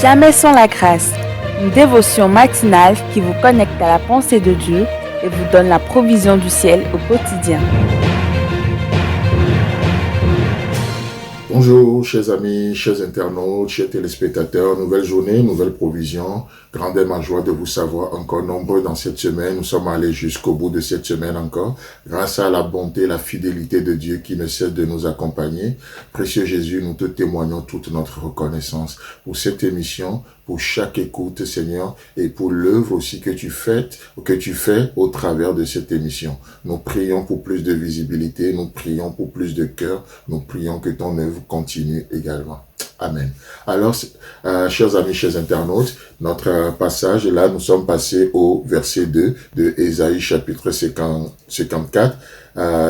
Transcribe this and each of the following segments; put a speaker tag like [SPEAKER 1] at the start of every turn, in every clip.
[SPEAKER 1] Jamais sans la grâce, une dévotion matinale qui vous connecte à la pensée de Dieu et vous donne la provision du ciel au quotidien.
[SPEAKER 2] Bonjour, chers amis, chers internautes, chers téléspectateurs. Nouvelle journée, nouvelle provision. Grande est ma joie de vous savoir encore nombreux dans cette semaine. Nous sommes allés jusqu'au bout de cette semaine encore. Grâce à la bonté et la fidélité de Dieu qui ne cesse de nous accompagner. Précieux Jésus, nous te témoignons toute notre reconnaissance pour cette émission, pour chaque écoute, Seigneur, et pour l'œuvre aussi que tu fais au travers de cette émission. Nous prions pour plus de visibilité, nous prions pour plus de cœur, nous prions que ton œuvre continue également. Amen. Alors, chers amis, chers internautes, notre passage, là, nous sommes passés au verset 2 de Ésaïe chapitre 54,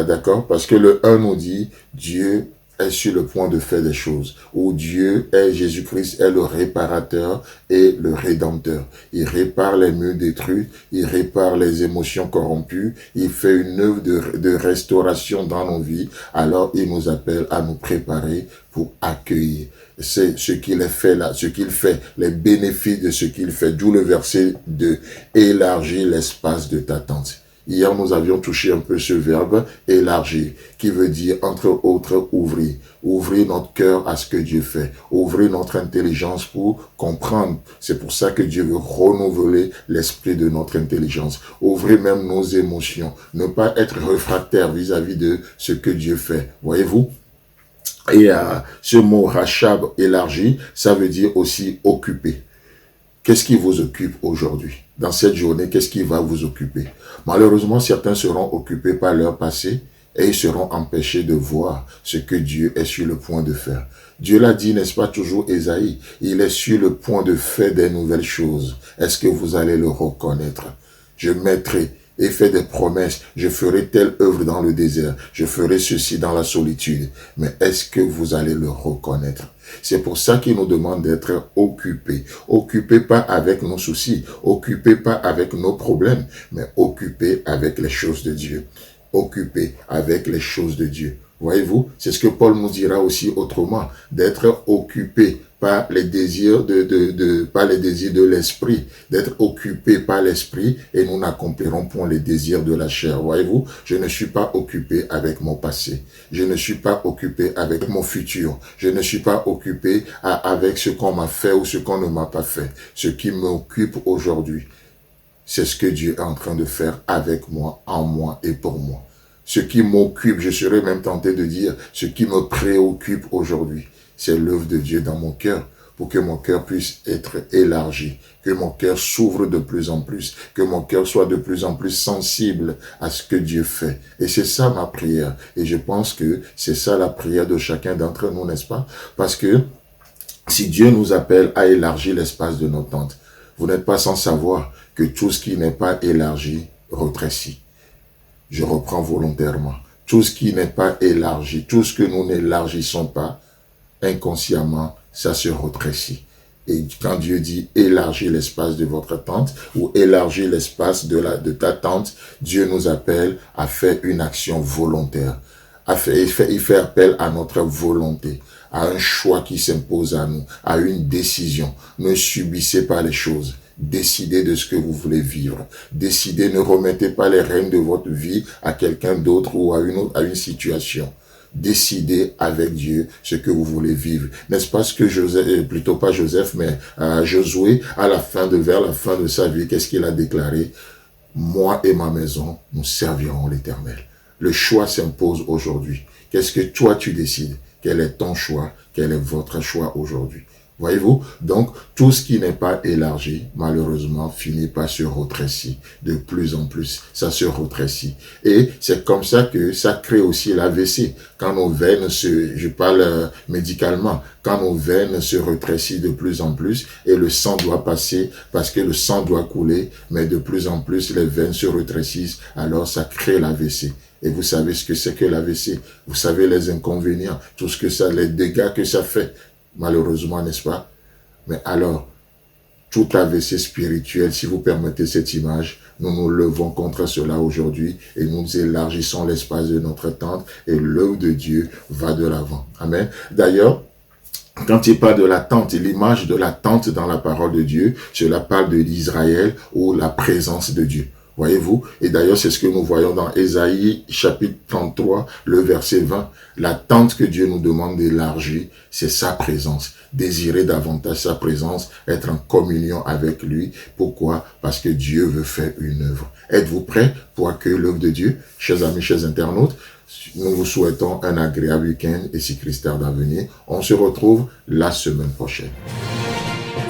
[SPEAKER 2] d'accord, parce que le 1 nous dit, Dieu est sur le point de faire des choses, où Dieu est, Jésus-Christ est le réparateur et le rédempteur. Il répare les murs détruits, il répare les émotions corrompues, il fait une œuvre de restauration dans nos vies, alors il nous appelle à nous préparer pour accueillir. C'est ce qu'il fait là, ce qu'il fait, les bénéfices de ce qu'il fait, d'où le verset 2, élargir l'espace de ta tente. Hier, nous avions touché un peu ce verbe « élargir » qui veut dire, entre autres, ouvrir. Ouvrir notre cœur à ce que Dieu fait. Ouvrir notre intelligence pour comprendre. C'est pour ça que Dieu veut renouveler l'esprit de notre intelligence. Ouvrir même nos émotions. Ne pas être réfractaire vis-à-vis de ce que Dieu fait. Voyez-vous? Et ce mot « rachab » élargi, ça veut dire aussi « occuper ». Qu'est-ce qui vous occupe aujourd'hui? Dans cette journée, qu'est-ce qui va vous occuper? Malheureusement, certains seront occupés par leur passé et ils seront empêchés de voir ce que Dieu est sur le point de faire. Dieu l'a dit, n'est-ce pas toujours Ésaïe? Il est sur le point de faire des nouvelles choses. Est-ce que vous allez le reconnaître? Je mettrai et fait des promesses, je ferai telle œuvre dans le désert, je ferai ceci dans la solitude. Mais est-ce que vous allez le reconnaître? C'est pour ça qu'il nous demande d'être occupés. Occupés pas avec nos soucis, occupés pas avec nos problèmes, mais occupés avec les choses de Dieu. Occupés avec les choses de Dieu. Voyez-vous, c'est ce que Paul nous dira aussi autrement, d'être occupé par les désirs par les désirs de l'esprit, d'être occupé par l'esprit et nous n'accomplirons point les désirs de la chair. Voyez-vous, je ne suis pas occupé avec mon passé, je ne suis pas occupé avec mon futur, je ne suis pas occupé avec ce qu'on m'a fait ou ce qu'on ne m'a pas fait. Ce qui m'occupe aujourd'hui, c'est ce que Dieu est en train de faire avec moi, en moi et pour moi. Ce qui m'occupe, je serais même tenté de dire, ce qui me préoccupe aujourd'hui, c'est l'œuvre de Dieu dans mon cœur, pour que mon cœur puisse être élargi, que mon cœur s'ouvre de plus en plus, que mon cœur soit de plus en plus sensible à ce que Dieu fait. Et c'est ça ma prière. Et je pense que c'est ça la prière de chacun d'entre nous, n'est-ce pas? Parce que si Dieu nous appelle à élargir l'espace de nos tentes, vous n'êtes pas sans savoir que tout ce qui n'est pas élargi rétrécit. Je reprends volontairement. Tout ce qui n'est pas élargi, tout ce que nous n'élargissons pas, inconsciemment, ça se rétrécit. Et quand Dieu dit élargir l'espace de votre tente ou élargir l'espace de ta tente, Dieu nous appelle à faire une action volontaire. Il fait appel à notre volonté, à un choix qui s'impose à nous, à une décision. Ne subissez pas les choses. Décidez de ce que vous voulez vivre. Décidez, ne remettez pas les rênes de votre vie à quelqu'un d'autre ou à une situation. Décidez avec Dieu ce que vous voulez vivre. N'est-ce pas ce que Josué, vers la fin de sa vie, qu'est-ce qu'il a déclaré? Moi et ma maison, nous servirons l'Éternel. Le choix s'impose aujourd'hui. Qu'est-ce que toi tu décides? Quel est ton choix? Quel est votre choix aujourd'hui? Voyez-vous? Donc, tout ce qui n'est pas élargi, malheureusement, finit par se rétrécir. De plus en plus, ça se rétrécit. Et c'est comme ça que ça crée aussi l'AVC. Quand nos veines je parle médicalement, quand nos veines se rétrécissent de plus en plus et le sang doit passer parce que le sang doit couler, mais de plus en plus les veines se rétrécissent, alors ça crée l'AVC. Et vous savez ce que c'est que l'AVC. Vous savez les inconvénients, tout ce que ça, les dégâts que ça fait. Malheureusement, n'est-ce pas? Mais alors, tout AVC spirituel, si vous permettez cette image, nous nous levons contre cela aujourd'hui et nous élargissons l'espace de notre tente et l'œuvre de Dieu va de l'avant. Amen. D'ailleurs, Quand il parle de la tente, l'image de la tente dans la parole de Dieu, cela parle de l'Israël ou la présence de Dieu. Voyez-vous? Et d'ailleurs, c'est ce que nous voyons dans Ésaïe, chapitre 33, le verset 20. La tente que Dieu nous demande d'élargir, c'est sa présence. Désirer davantage sa présence, être en communion avec lui. Pourquoi? Parce que Dieu veut faire une œuvre. Êtes-vous prêts pour accueillir l'œuvre de Dieu? Chers amis, chers internautes, nous vous souhaitons un agréable week-end et si Christ tarde à venir, on se retrouve la semaine prochaine.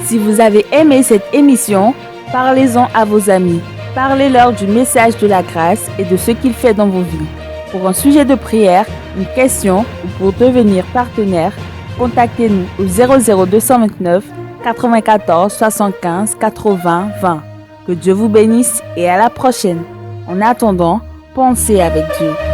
[SPEAKER 1] Si vous avez aimé cette émission, parlez-en à vos amis. Parlez-leur du message de la grâce et de ce qu'il fait dans vos vies. Pour un sujet de prière, une question ou pour devenir partenaire, contactez-nous au 00229 94 75 80 20. Que Dieu vous bénisse et à la prochaine. En attendant, pensez avec Dieu.